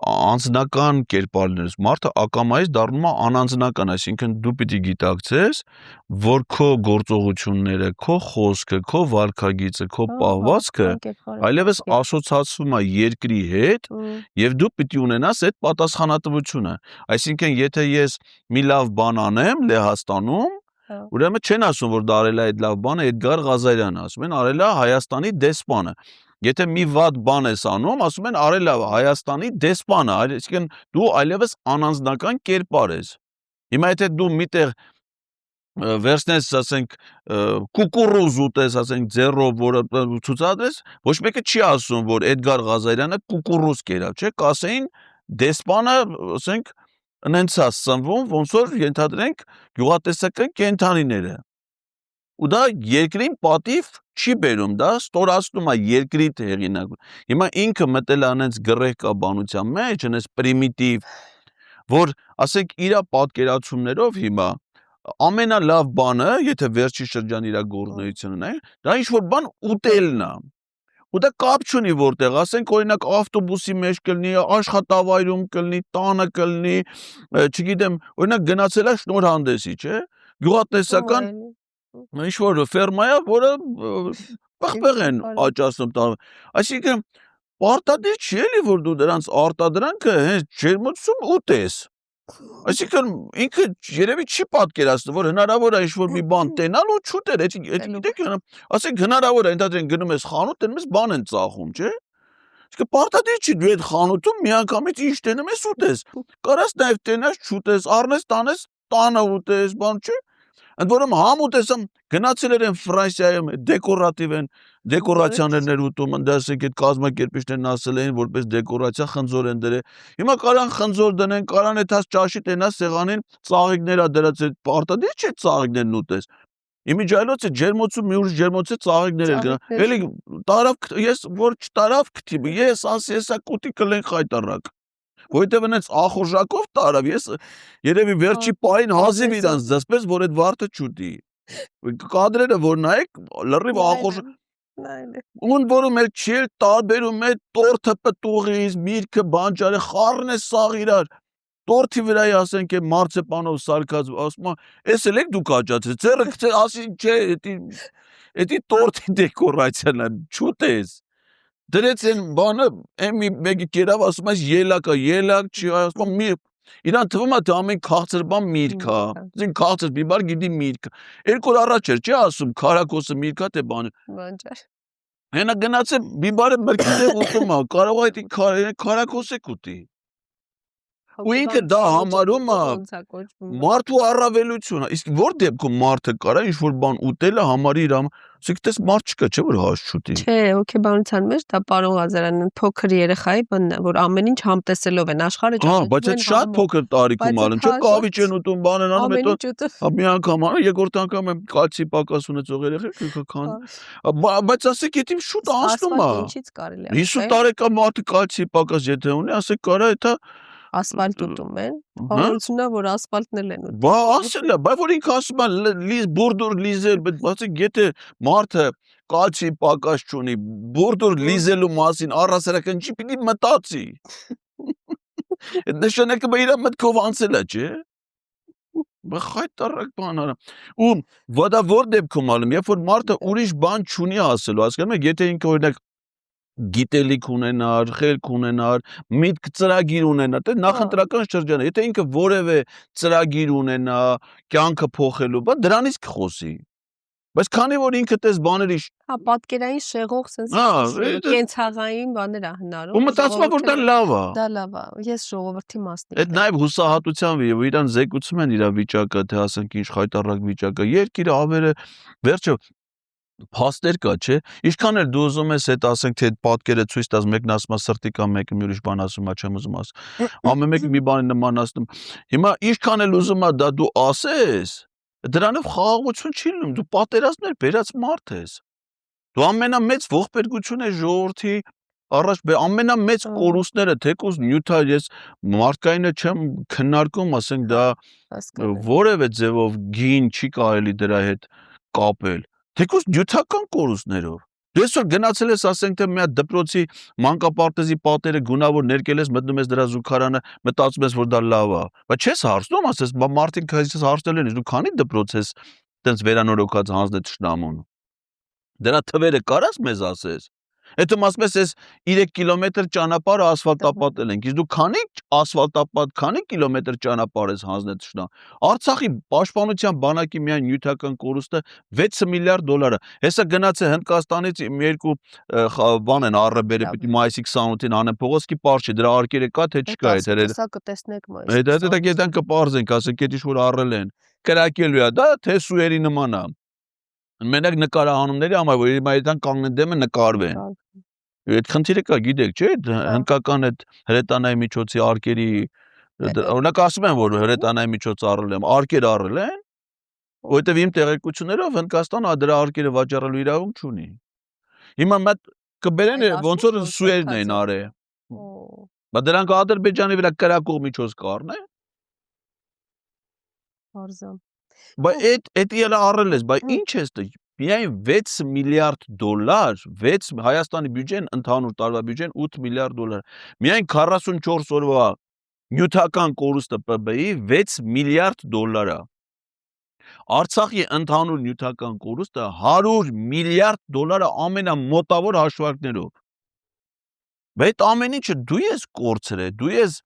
անձնական կերպար լինես, մարդը ակամայից դառնում է անանձնական, այսինքն դու պիտի գիտակցես, որ քո գործողությունները, քո խոսքը, քո վարքագիծը, քո պահվածքը այլևս ասոցացվում է երկրի հետ եւ դու պիտի ունենաս այդ պատասխանատվությունը։ Այսինքն եթե ես մի լավ բան անեմ Լեհաստանում, ուրեմն չեն ասում որ դա արել է այդ լավ բանը Էդգար Ղազարյանը, ասում են արել է Հայաստանի դեսպանը։ Եթե մի վատ բան ես անում, ասում են արել է Հայաստանի դեսպանը, այսինքն դու այլևս անանձնական կերպար ես։ Հիմա եթե դու միտեղ վերցնես, ասենք, կուկուռուզ ուտես, ասենք, ձեռով, որը ցուցադրես, ոչ մեկը չի ասում, որ Էդգար Ղազարյանը կուկուռուզ կերավ, չէ՞, կասեին դեսպանը, ասենք, նենց է սնվում, ոնց որ ենթադրենք գյուղատեսական կենդանիները։ Ու դա երկրին պատիվ չի բերում, դա ստորացնում է երկրի հեղինակը։ Հիմա ինքը մտել է անենց գռեհկաբանության մեջ, անենց պրիմիտիվ, որ ասենք իր պատկերացումներով հիմա ամենալավ բանը, եթե վերջի շրջան իր գործունեությունն է, դա ինչ-որ բան ուտելն է։ Ու դա կապ չունի որտեղ, ասենք օրինակ ավտոբուսի մեջ կլինի, աշխատավայրում կլինի, տանը կլինի, չգիտեմ, օրինակ գնացել է շնորհանդեսի, չէ՞։ Գյուղատնտեսական ինչ-որ ֆերմա է, որը պղպեղ են աճացնում տանում։ Այսինքն պարտադիր չի էլի, որ դու դրանց արտադրանքը հենց ջերմոցում ուտես։ Այսինքն ինքը երևի չի պատկերացնում, որ հնարավոր է ինչ-որ մի բան տենալ ու չուտել, գիտեք, ասենք հնարավոր է, ընդհանրեն գնում ես խանութ, տենում ես բան են ծախում, չէ՞։ Իսկ պարտադիր չի դու այդ խանութում միանգամից ինչ տենում ես ուտես։ Կարաս նաև տենաս չուտես, առնես տանես, տանը ուտես, բան չէ։ Ընդ որում համ ուտեսամ գնացել են Ֆրանսիայում դեկորատիվ են դեկորացիաներ ուտում, դասեք այդ կազմակերպիչներն ասել են որպես դեկորացիա խնձոր են դրել։ Հիմա կարան խնձոր դնեն, կարան այդ ճաշի տենաս սեղանին ծաղիկներ ա դրած այդ պարտադիր չէ ծաղիկներն ուտես։ Իմիջայլոց է ջերմոցում մի ուրիշ ջերմոցի ծաղիկներ են գնա։ Էլի տարավ ես որ չտարավ քթի, ես ասի հեսա կուտի կլեն խայտարակ։ Որտեւ այնց ախորժակով տարավ, ես երևի վերջի պահին հազիվ իրանց դասպես, որ այդ վարդը չուտի։ Կադրերը որ նայեք, լրիվ ախորժ Ուն որում էլ չի տարբերում է տորթը պտուղից, միրգը բանջարը, խառն է սաղ իրար։ Տորթի վրա ասենք է մարցեպանով սարկած, ասում էս էլ եք դուք աճացրել, ձեռը ասի չէ, էդի տորթի դեկորացիան է, չուտես։ Դրեց են բանը, մեկի կերավ ասում այս ելակ չի, ասում իրան թվում է թե ամեն քաղցր բան միրգ է, ասենք քաղցր բիբար գիտի միրգ։ Երկու օր առաջ էր չի ասում քարակոսը միրգ է թե բանը։ Բանջար։ Հենա գնացել բիբարը մրգի դեղ ուտում է, կարող է քարակոս է կուտի։ ու ինքը դա համարում է մարդու առավելությունը, իսկ որ դեպքում մարդը կարա ինչ-որ բան ուտելը համարի իր ասենք տես մարդ չկա, չէ՞ որ հաշ չուտի։ Չէ, հոգեբանության մեջ դա պարոն Ղազարյանն փոքր երեխայի բանն է, որ ամեն ինչ համտեսելով են աշխարհը ճանաչում են։ Բայց այդ շատ փոքր տարիքում ալն չէ, կավիճ են ուտում, բան են անում, հետո մի անգամ երկրորդ անգամ եմ կալցի պակաս ունեցող երեխեք քան։ Բայց ասեք, եթե շուտ անցնում է։ Ինչից կարելի է։ 50 տարեկան մարդը կալցի պակաս եթե ունի, ասեք կարա դա ասֆալտ ուտում են։ Բանությունն է, որ ասֆալտն էլ են ուտում։ Բա ասել է, բայց որ ինքը ասում է բուրդուր լիզել, բայց եթե մարդը կալցի պակաս չունի, բուրդուր լիզելու մասին առհասարական չի պիտի մտածի։ Այդ նշանակում է իր մտքով անցել է, չէ՞։ Բա խայտարակ բան արա։ Ու դա որ դեպքում ալում, երբ որ մարդը ուրիշ բան չունի ասելու, հասկանում եք, եթե ինքը օրինակ գիտելիք ունենար, խելք ունենար, միտք ծրագիր ունենար, դա նախընտրական շրջան է։ Եթե ինքը որևէ ծրագիր ունենա, կյանքը փոխելու, բա դրանից կխոսի։ Բայց քանի որ ինքը տես բաների պատկերային շեղող sense կենցաղային բաներ է հնարում։ Ու մտածում է որ դա լավ է։ Դա լավ է։ Ես ժողովրդի մասնիկն եմ։ Այդ նաև հուսահատությամբ է, որ իրան զեկուցում են իր վիճակը, թե ասենք ինչ խայտարակ վիճակ է։ Երկիրը ավերը վերջը փաստեր կա, չէ՞։ Ինչքան էլ դու ուզում ես այդ ասենք թե այդ պատկերը ցույց տաս, մեկն ասում է սրտի կամ մեկը մի ուրիշ բան ասում է, չեմ ուզում ասել։ Ամեն մեկը մի բանի նմանացնում։ Հիմա ինչքան էլ ուզում է դա դու ասես, դրանով խաղաղություն չի լինում, դու պատերազմներ բերած մարդ ես։ Դու ամենամեծ ողբերգությունը ժողովրդի առաջ ամենամեծ կորուստները թեկուզ նյութա ես մարդկայինը չեմ քննարկում, ասենք դա որևէ ձևով գին չի կարելի դրա հետ կապել։ Թեկուզ նյութական կորուստներով։ Դու այսօր գնացել ես, ասենք թե մի հատ դպրոցի մանկապարտեզի պատերը գունավոր ներկել ես, մտնում ես դրա զուգարանը, մտածում ես որ դա լավ է։ Բայց չես հարցնում, ասես, մարդիկ քեզ հարցնել են, դու քանի դպրոց ես տենց վերանորոգած հանձնել ճշնամուն։ Դրա թվերը կարաս մեզ ասես։ Հետո ասում ես 3 կիլոմետր ճանապարհը ասֆալտապատել ենք, իսկ դու քանի ասֆալտապատ, քանի կիլոմետր ճանապարհ ես հանձնել ճշնամ։ Արցախի պաշտպանության բանակի միայն նյութական կորուստը 6 միլիարդ դոլար է։ Հեսա գնացե Հնդկաստանից երկու բան են առբերը, պիտի մայիսի 28-ին անեն փողոսքի պարզ չի, դրա արկերը կա թե չկա այդ հերերը։ Հեսա կտեսնեք մայիսի։ Դա գետան կպարզենք, ասենք այդ ինչ որ առել են։ Կրակելու է, դա թե սուերի նման է։ Մենակ նկարահանումների համար, որ հիմա այդան կանգնեն դեմը նկարվեն։ Այդ խնդիրը կա, գիտեք, չէ՞, հնդկական այդ հրետանայի միջոցի արկերի, օրինակ ասում են, որ հրետանայի միջոց առել եմ, արկեր առել են, որովհետև իմ տեղեկություններով Հնդկաստանը դրա արկերը վաճառելու իրավունք չունի։ Հիմա մատ կբերեն ոնց որ սուերն են արել։ Բա դրանք Ադրբեջանի վրա կրակող միջոց կառնեն։ Արզան։ Բա այդ ելը առել ես, բա ինչ ես դու։ Միայն 6 միլիարդ դոլար, Հայաստանի բյուջեն, ընդհանուր տարվա բյուջեն 8 միլիարդ դոլար։ Միայն 44 օրվա նյութական կորուստը ՊԲ-ի 6 միլիարդ դոլար է։ Արցախի ընդհանուր նյութական կորուստը 100 միլիարդ դոլար է ամենամոտավոր հաշվարկներով։ Բայց ամեն ինչը դու ես կորցրել, դու ես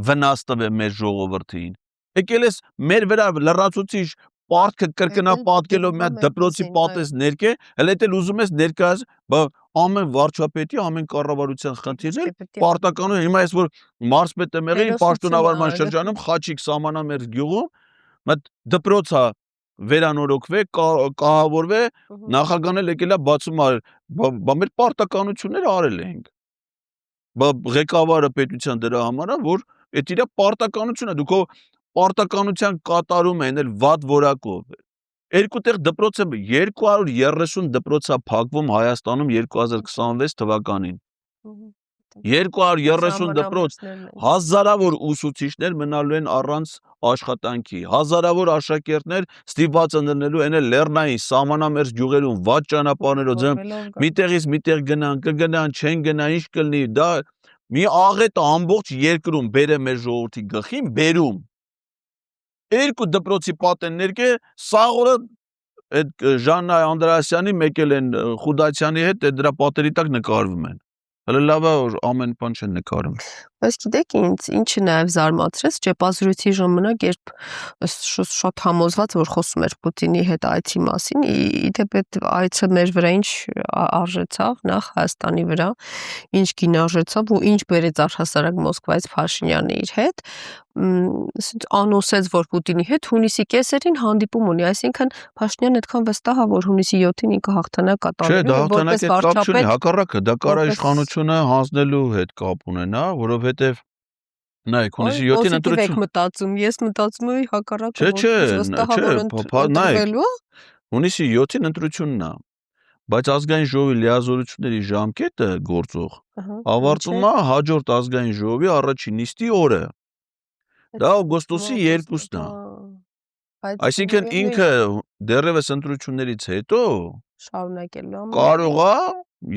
վնաս տվել մեր ժողովրդին։ Եկել ես մեր վրա լրացուցիչ պարտքը կրկնա պատկելով մի հատ դպրոցի պատես ներկե, հələ էլ ուզում ես ներկայաս, բա ամեն վարչապետի, ամեն կառավարության խնդիրներ պարտականություն, հիմա ես որ մարզպետ եմ եղել, պաշտոնավարման շրջանում Խաչիկ Սամանամերձ գյուղում, մտ դպրոց է վերանորոգվել, կահավորվել, նախագահն էլ եկել է բացում արել, բա մեր պարտականությունները արել ենք։ Բա ղեկավարը պետության դրա համար է, որ այդ իր պարտականությունը դու քո պարտականության կատարում են էլ վատ որակով։ Երկու տեղ դպրոց է 230 դպրոց է փակվում Հայաստանում 2026 թվականին։ 230 դպրոց, հազարավոր ուսուցիչներ մնալու են առանց աշխատանքի, հազարավոր աշակերտներ ստիպված են լինելու են լեռնային սահմանամերձ գյուղերում վատ ճանապարհներով, միտեղից միտեղ կգնան, չեն գնա, ինչ կլինի, դա մի աղետ ամբողջ երկրում բերե մեր ժողովրդի գլխին, բերում։ Երկու դպրոցի պատեն ներկե, սաղորը այդ Ժաննա Անդրեասյանի մեկել են Խուդացյանի հետ, դրա պատերի տակ նկարվում են։ Հələ լավ է որ ամեն բան չեն նկարում։ Բայց գիտեք ինչը նաև զարմացրեց, ճեպազրույցի ժամանակ, երբ շատ համոզված որ խոսում էր Պուտինի հետ այցի մասին, իդեպ այդ այցը մեր վրա ինչ արժեցավ, նախ Հայաստանի վրա, ինչ գին արժեցավ ու ինչ բերեց առհասարակ Մոսկվայից Փաշինյանը իր հետ, անոսեց որ Պուտինի հետ հունիսի կեսերին հանդիպում ունի, այսինքն Փաշինյանը այդքան վստահ է որ հունիսի 7-ին ինքը հաղթանակ կատարելու, որպես վարչապետ, հակառակը դա կարա իշխանությունը հանձնելու հետ կապ ունենա, որովհետև նայեք, հունիսի 7-ին ընտրություն։ Ես մտածում եմ հակառակը, նայեք, հունիսի 7-ին ընտրությունն է, բայց ազգային ժողովի լիազորությունների ժամկետը գործող ավարտվում է հաջորդ ազգային ժողովի առաջին նիստի օրը։ Դա օգոստոսի 2-ն է։ Այսինքն ինքը դեռևս ընտրություններից հետո շարունակելու կարող է,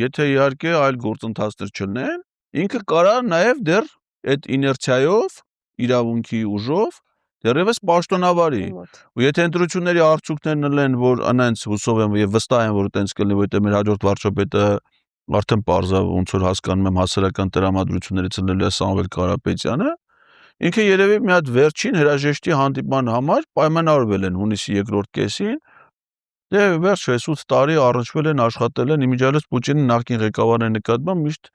եթե իհարկե այլ գործընթացներ չլինեն, ինքը կարա նաև դեռ այդ իներցիայով, իրավունքի ուժով դեռևս պաշտոնավարի։ Ու եթե ընտրությունների արդյունքներն լինեն, որ անենց հուսով եմ եւ վստահ եմ, որ այդպես կլինի, որտեղ մեր հաջորդ վարչապետը արդեն պարզա ոնց որ հասկանում եմ հասարակական տրամադրություններից լինելու է Սամվել Կարապետյանը, ինքը երևի մի հատ վերջին հրաժեշտի հանդիպման համար պայմանավորվել են հունիսի 2-րդ կեսին։ Դե վերջ 8 տարի առնչվել են, աշխատել են, իմիջիալս Պուտինի նախկին ղեկավարների նկատմամբ միշտ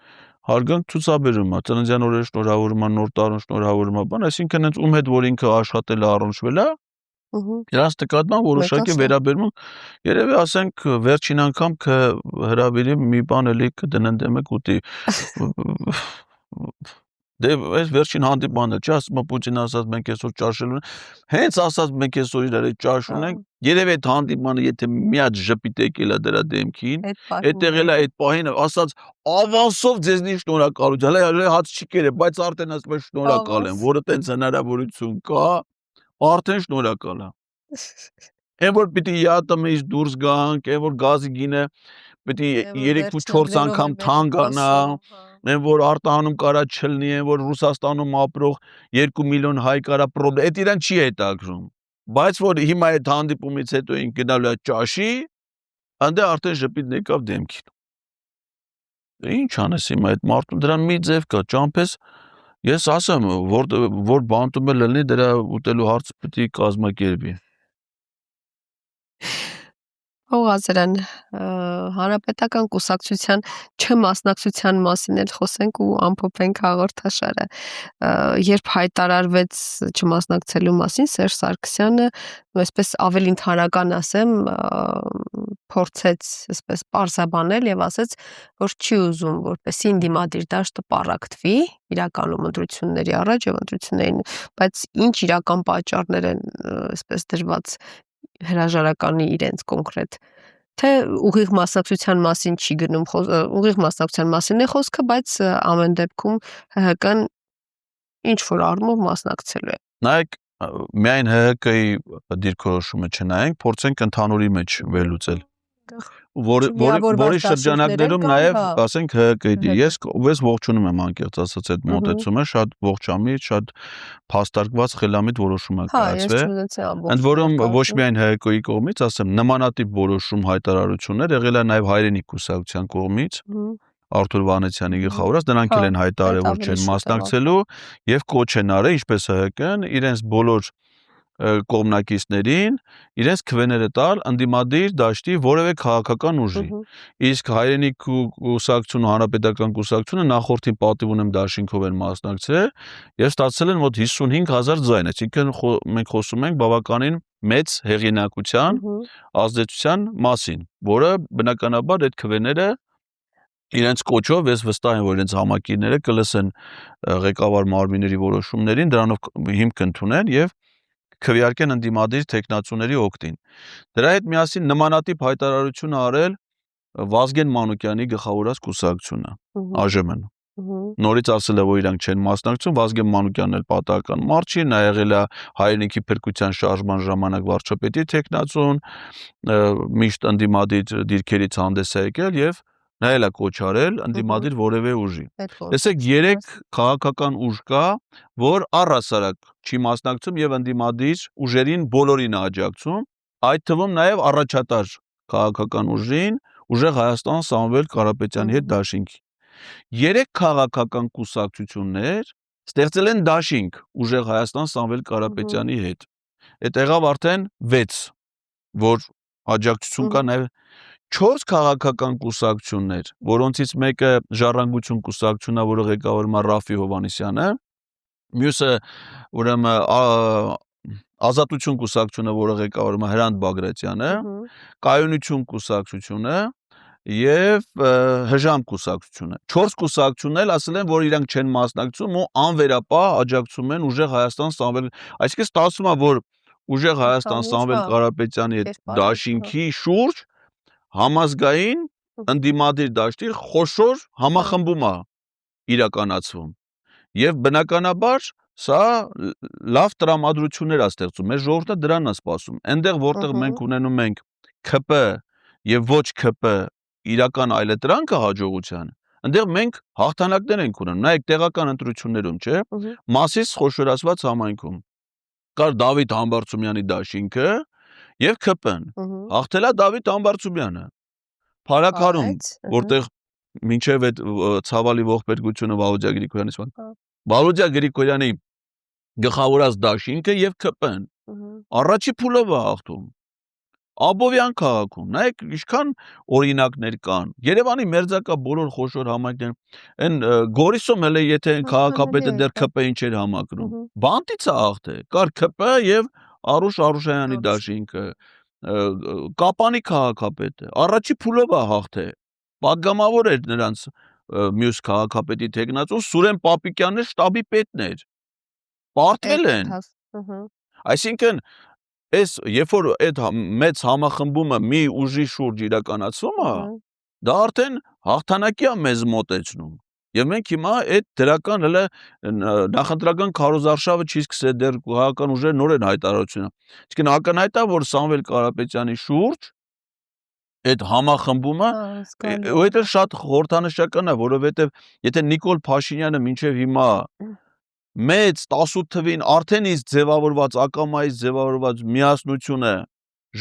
հարգանք ցուցաբերում է, ծննդյան օրերը շնորհավորում է, նոր տարուն շնորհավորում է, բան, այսինքն հենց ում հետ որ ինքը աշխատել է, առնչվել է, նրանց նկատմամբ որոշակի վերաբերմունք, երևի ասենք վերջին անգամ հրավիրի մի բան էլի կդնեն դեմեք ուտի։ Դե այս վերջին հանդիպանը չի ասում Պուտինը ասած մենք այսօր ճաշելու ենք, հենց ասած մենք այսօր իրար ճաշ ունենք, երևի այդ հանդիպանը եթե մի հատ ժպիտ եկել է դրա դեմքին, այդտեղ էլ այդ պահին ասած ավանսով ձեզնի շնորհակալություն, հələ հաց չի կերել, բայց արդեն ասում եմ շնորհակալ եմ, որը տենց հնարավորություն կա, արդեն շնորհակալ եմ։ Այն որ պիտի ԵԱՏՄ-ից դուրս գանք, այն որ գազի գինը պիտի 3-4 անգամ թանկանա, այն որ արտահանում կարա չլինի, այն որ Ռուսաստանում ապրող 2 միլիոն հայ կարա պրոբլեմ, այդ իրան չի հետաքրում։ Բայց որ հիմա այդ հանդիպումից հետո ինք գնալու է ճաշի, անդե արդեն ժպիտն եկավ դեմքին։ Ինչ անես հիմա այդ մարդուն դրան մի ձև կա, ճամփես ես ասեմ, որ բանտում է լինի դրա ուտելու հարցը պիտի կազմակերպի։ Հողազրան հանրապետական կուսակցության չմասնակցության մասին էլ խոսենք ու ամփոփենք հաղորդաշարը, երբ հայտարարվեց չմասնակցելու մասին Սերժ Սարգսյանը, այսպես ավելի ընդհանրական ասեմ, փորձեց այսպես պարզաբանել եւ ասաց, որ չի ուզում որպեսզի ընդդիմադիր դաշտը պառակտվի իրականում ընտրությունների առաջ եւ ընտրություններին, բայց ինչ իրական պատճառներ են այսպես դրված հրաժարականի իրենց կոնկրետ, թե ուղիղ մասնակցության մասին չի գնում, ուղիղ մասնակցության մասին է խոսքը, բայց ամեն դեպքում ՀՀԿ-ն ինչ որ առումով մասնակցելու է։ Նայեք, միայն ՀՀԿ-ի դիրքորոշումը չնայենք, փորձենք ընդհանուրի մեջ վերլուծել։ Որի շրջանակներում նաև ասենք ՀՀԿ-ի ես ողջունում եմ անկեղծ ասած այդ մոտեցումը, շատ ողջամիտ, շատ փաստարկված խելամիտ որոշում է կայացվել։ Ընդ որում ոչ միայն ՀՀԿ-ի կողմից, ասեմ, նմանատիպ որոշում հայտարարություններ եղել է նաև Հայրենիք կուսակցության կողմից, Արթուր Վանեցյանի գլխավորած, նրանք էլ են հայտարարել, որ չեն մասնակցելու եւ կոչ են արել, ինչպես ՀՀԿ-ն իրենց բոլոր կողմնակիցներին իրենց քվեները տալ ընդդիմադիր դաշտի որևէ քաղաքական ուժի։ Իսկ Հայրենիք կուսակցությունը, Հանրապետական կուսակցությունը նախորդին պատիվ ունեմ դաշինքով են մասնակցել եւ ստացել են մոտ 55,000 ձայն, այսինքն մենք խոսում ենք բավականին մեծ հեղինակության ազդեցության մասին, որը բնականաբար այդ քվեները իրենց կոչով ես վստահ եմ, որ իրենց համակիրները կլսեն ղեկավար մարմինների որոշումներին, դրանով հիմք կընդունեն եւ քվեարկեն ընդդիմադիր տեխնացուների օգտին։ Դրա հետ միասին նմանատիպ հայտարարություն արել Վազգեն Մանուկյանի գլխավորած կուսակցությունը, ԱԺՄ-ն։ Նորից ասել է, որ իրանք չեն մասնակցում, Վազգեն Մանուկյանն էլ պատահական մարդ չի, նա եղել է Հայրենիքի փրկության շարժման ժամանակ վարչապետի տեխնացուն, միշտ ընդդիմադիր դիրքերից հանդես է եկել եւ նա էլ է կոչ արել ընդդիմադիր որևէ ուժի։ Տեսեք, 3 քաղաքական ուժ կա, որ առհասարակ չի մասնակցում եւ ընդդիմադիր ուժերին բոլորին է աջակցում, այդ թվում նաեւ առաջատար քաղաքական ուժին, ուժեղ Հայաստան Սամվել Կարապետյանի հետ դաշինքի։ 3 քաղաքական կուսակցություններ Ստեղծել են դաշինք ուժեղ Հայաստան Սամվել Կարապետյանի հետ։ Այդ եղավ արդեն 6, որ աջակցություն կա նաև 4 քաղաքական կուսակցություններ, որոնցից մեկը Ժառանգություն կուսակցությունն է, որը ղեկավարում է Ռաֆի Հովհաննիսյանը, մյուսը ուրեմն Ազատություն կուսակցությունը, որը ղեկավարում է Հրանտ Բագրատյանը, Կայունություն կուսակցությունը եւ Հժամ կուսակցությունը։ 4 կուսակցություններ ասել են, որ իրանք չեն մասնակցում ու անվերապահ աջակցում են ուժեղ Հայաստան Սամվել, այսինքն ստացվում է, որ ուժեղ Հայաստան Սամվել Կարապետյանի հետ դաշինքի շուրջ համազգային ընդդիմադիր դաշտի խոշոր համախմբում է իրականացվում։ Եվ բնականաբար սա լավ տրամադրություններ է ստեղծում։ Մեր ժողովուրդը դրան է սպասում։ Այնտեղ որտեղ մենք ունենում ենք ՔՊ եւ ոչ ՔՊ իրական այլընտրանքը հաջողության, այնտեղ մենք հաղթանակներ ենք ունենում։ Նայեք տեղական ընտրություններում, չէ՞, Մասիս խոշորացված համայնքում կար Դավիթ Համբարձումյանի դաշինքը եւ ՔՊ-ն։ Հաղթել է Դավիթ Համբարձումյանը։ Փարաքարում, որտեղ մինչև այդ ցավալի ողբերգությունը Վալոդյա Գրիգորյանի Վալոդյա Գրիգորյանի գլխավորած դաշինքը եւ ՔՊ-ն առաջի փուլով է հաղթում։ Աբովյան քաղաքում, նայեք ինչքան օրինակներ կան։ Երևանի մերձակա բոլոր խոշոր համայնքներ, այն Գորիսում հələ եթե քաղաքապետը դեռ ՔՊ-ին չէր համակրում։ Բանտից է հաղթել։ Կար ՔՊ եւ Արուշ Արուշայանի դաշինքը, Կապանի քաղաքապետը առաջի փուլով է հաղթել։ Պատգամավոր էր նրանց մյուս քաղաքապետի թեկնածուն Սուրեն Պապիկյանը շտաբի պետն էր։ Պարտվել են։ Այսինքն այս երբ որ այդ մեծ համախմբումը մի ուժի շուրջ իրականացվում է, դա արդեն հաղթանակի է մեզ մոտեցնում։ Եվ մենք հիմա այդ դրական հələ նախընտրական քարոզարշավը չի սկսել, դեռ քաղաքական ուժերը նոր են հայտարարությունը։ Այսինքն ակնհայտ է, որ Սամվել Կարապետյանի շուրջ այդ համախմբումը այդ շատ խորհրդանշական է, որովհետև եթե Նիկոլ Փաշինյանը մինչև հիմա մեծ 18 թվին արդեն իսկ ձևավորված ակամայից ձևավորված միասնությունը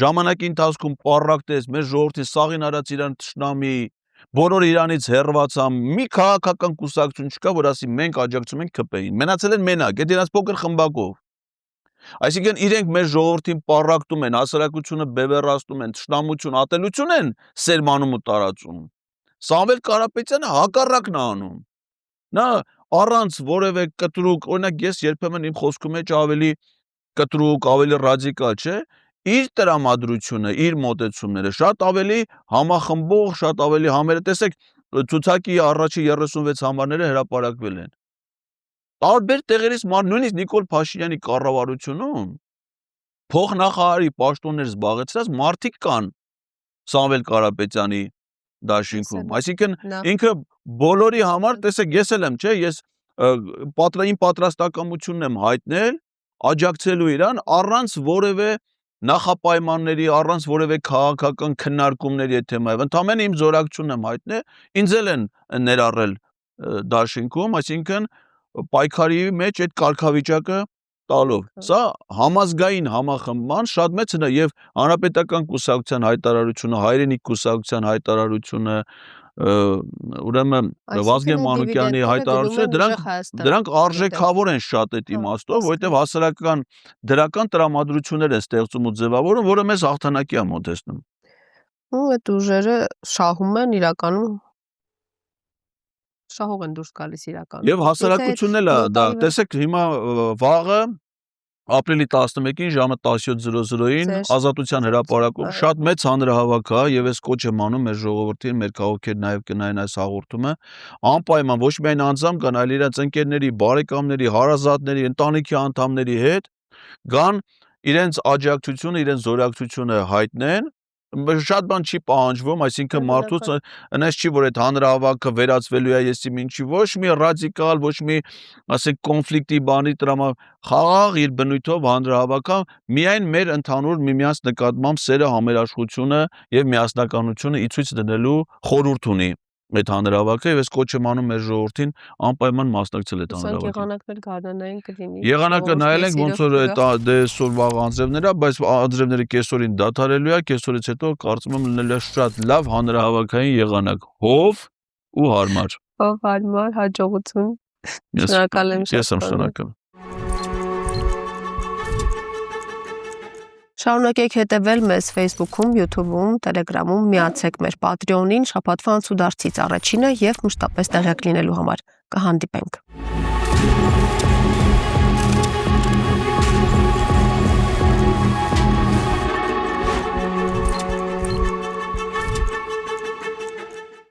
ժամանակի ընթացքում պարակտեց մեր ժողովրդի սաղին արած իրան թշնամի, բոլոր իրանից հեռացան, մի քաղաքական կուսակցություն չկա, որ ասի մենք աջակցում ենք ՔՊ-ին։ Մնացել են մենակ, այդ իրաց փոքր խմբակով։ Այսինքն իրենք մեր ժողովրդին պարակտում են, հասարակությունը բևեռացնում են, թշնամություն, ատելություն են սերմանում ու տարածում։ Սամվել Կարապետյանը հակառակն է անում։ Նա առանց որևէ կտրուկ, օրինակ ես երբեմն իմ խոսքում մեջ ավելի կտրուկ, ավելի ռադիկալ, չէ, իր տրամադրությունը, իր մոտեցումները շատ ավելի համախմբող, շատ ավելի համերը, տեսեք, ցուցակի առաջի 36 համարները հրապարակվել են։ Տարբեր տեղերից նույնիսկ Նիկոլ Փաշինյանի կառավարությունում փոխնախարարի պաշտոններ զբաղեցրած մարդիկ կան Սամվել Կարապետյանի դաշինքում։ Այսինքն ինքը բոլորի համար, տեսեք, ես էլ եմ, չէ, ես իմ պատրաստակամությունն եմ հայտնել աջակցելու իրան առանց որևէ նախապայմանների, առանց որևէ քաղաքական քննարկումների այդ թեմայով։ Ընդամենը իմ զորակցությունն եմ հայտնել, ինձ էլ են ներառել դաշինքում, այսինքն պայքարի մեջ այդ կարգավիճակը տալով։ Սա համազգային համախմբման շատ մեծ հնա եւ հանրապետական կուսակցության հայտարարությունը, հայրենիք կուսակցության հայտարարությունը, ուրեմն Վազգեն Մանուկյանի հայտարարությունը, դրանք արժեքավոր են շատ այդ իմաստով, որովհետեւ հասարակական դրական տրամադրություններ են ստեղծում ու ձևավորում, որը մեզ հաղթանակի է մոտեցնում։ Ու այդ ուժերը շահում են իրականում շահող են դուրս գալիս իրականում։ Եվ հասարակությունն էլ է դա, տեսեք, հիմա վաղը ապրիլի 11-ին ժամը 17:00-ին Ազատության հրապարակում շատ մեծ հանրահավաք է եւ ես կոչ եմ անում մեր ժողովրդին, մեր քաղաքեր նաեւ կնային այս հաղորդումը, անպայման ոչ միայն անձամբ կան, այլ իրենց ընկերների, բարեկամների, հարազատների, ընտանիքի անդամների հետ գան իրենց աջակցությունը, իրենց զորակցությունը հայտնեն։ Շատ բան չի պահանջվում, այսինքն մարդուց այնպես չի, որ այդ հանրահավաքը վերածվելու է եսի ինչի, ոչ մի ռադիկալ, ոչ մի, ասենք, կոնֆլիկտի բանի խաղաղ իր բնույթով հանրահավաքը միայն մեր ընդհանուր միմյանց նկատմամբ սերը, համերաշխությունը եւ միասնականությունը ի ցույց դնելու խորհուրդ ունի այդ հանրահավաքը եւ ես կոչ եմ անում մեր ժողովրդին անպայման մասնակցել այդ հանրահավաքին։ Եղանակներ գարնանային կլինի։ Եղանակը նայել ենք ոնց որ դե այսօր վաղ անձրևներ է, բայց անձրևները կեսօրին դադարելու է, կեսօրից հետո կարծում եմ լինելու է շատ լավ հանրահավաքային եղանակ, հով ու հարմար։ Հով հարմար, հաջողություն։ Շնորհակալ եմ Ես եմ շնորհակալ։ Շարունակեք հետևել մեզ Facebook-ում, YouTube-ում, Telegram-ում, միացեք մեր Patreon-ին, շաբաթվա անցուդարձից առաջինը եւ մշտապես տեղյակ լինելու համար։ Կհանդիպենք։